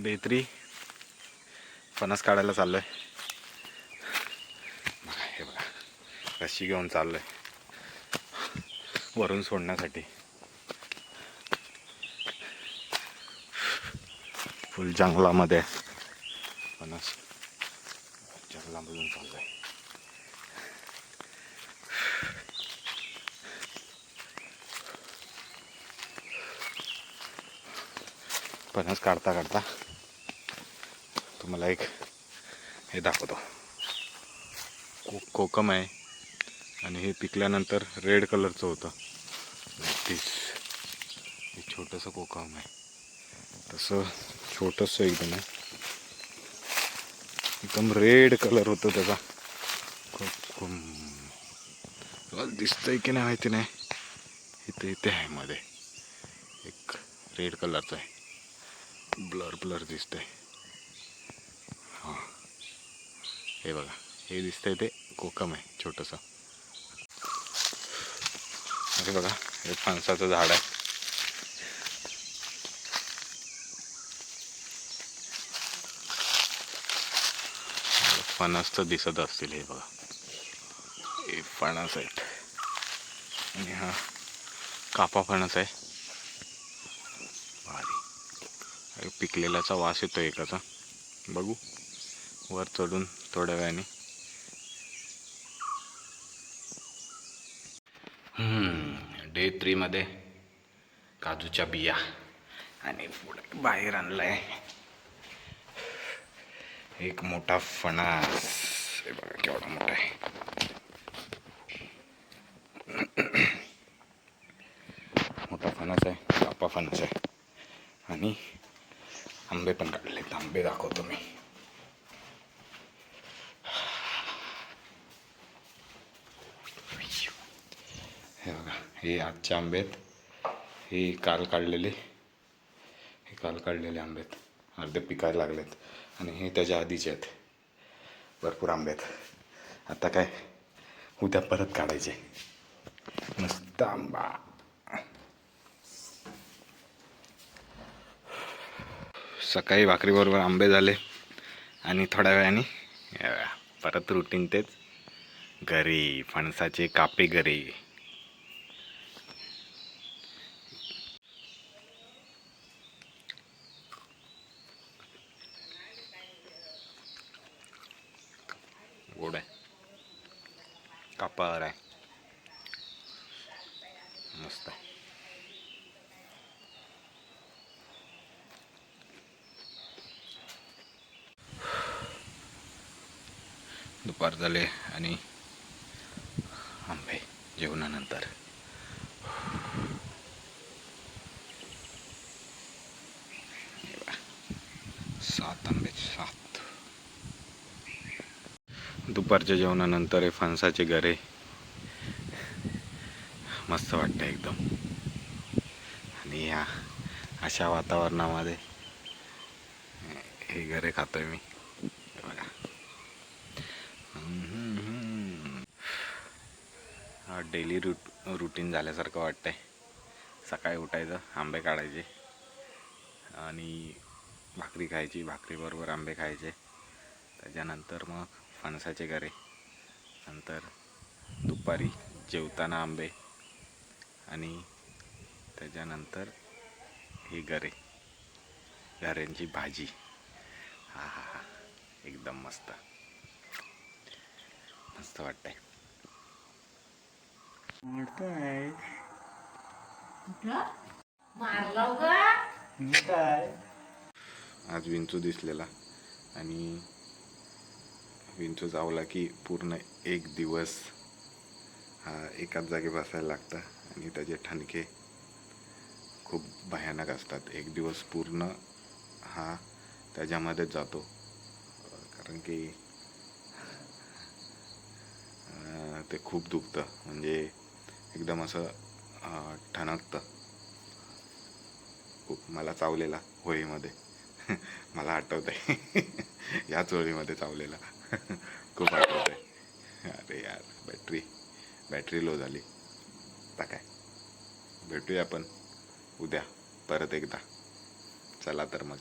बेत्री फणस काढायला चाललोय. बघा हे बघा, रशी घेऊन चाललोय वरून सोडण्यासाठी. फुल जंगलामध्ये फणस, जंगलामधून चाललोय. फणस काढता काढता तुम्हाला एक हे दाखवतो. कोकम आहे आणि हे पिकल्यानंतर रेड कलरचं होतं. हे छोटंसं कोकम आहे, तसं छोटंसं एकदम आहे, एकदम रेड कलर होतं त्याचा. कोकम दिसतंय की नाही माहिती नाही. इथे आहे मध्ये एक रेड कलरचं आहे, ब्लर दिसतंय. हां हे बघा, हे दिसतंय ते कोकम आहे छोटंसं. अरे बघा, हे फणसाचं झाड आहे. फणस तर दिसत असतील. हे बघा, हे फणस आहेत आणि हा कापा फणस आहे. भारी पिकलेल्याचा वास येतो एकाचा. बघू वर चढून थोड्या वेळाने. डे 3 मध्ये काजूच्या बिया आणि पुढे बाहेर आणलाय एक मोठा फणस. हे बघा केवढा मोठा आहे. मोठा फणस आहे, कापा फणस आहे. आणि आंबे पण काढले. आंबे दाखवतो मी. हे बघा, हे आजचे आंबे आहेत. हे काल काढलेले आंबे आहेत. अर्धे पिकायला लागलेत आणि हे त्याच्या आधीचे आहेत. भरपूर आंबे आहेत. आता काय उद्या परत काढायचे. मस्त आंबा. सकाळी भाकरीबरोबर आंबे झाले आणि थोड्या वेळाने परत रुटीन तेच. घरी फणसाचे कापे घरी. गोड आहे, कापावर आहे, मस्त आहे. दुपार झाले आणि आंबे जेवणानंतर. 7 आंबे, 7. दुपारच्या जेवणानंतर हे फणसाचे गरे. मस्त वाटतं एकदम. आणि या अशा वातावरणामध्ये हे गरे खातोय मी. बघा, हा डेली रुटीन झाल्यासारखं वाटतंय. सकाळी उठायचं, आंबे काढायचे आणि भाकरी खायची, भाकरीबरोबर आंबे खायचे. त्याच्यानंतर मग फणसाचे गरे, नंतर दुपारी जेवताना आंबे आणि त्याच्यानंतर ही गऱ्यांची भाजी. हा हा हा, एकदम मस्त मस्त वाटतंय. आज विंचू दिसलेला आणि विंचू चावला की पूर्ण एक दिवस हा एकाच जागी बसायला लागतं आणि त्याचे ठणके खूप भयानक असतात. एक दिवस पूर्ण हा त्याच्यामध्येच जातो, कारण की ते खूप दुखतं. म्हणजे एकदम असं ठणकतं खूप. मला चावलेला होळीमध्ये मला आठवत आहे याच होळीमध्ये चावलेला खूप आठवत आहे. अरे यार, बॅटरी लो झाली. आता काय, भेटूया आपण उद्या परत एकदा. चला तर मग.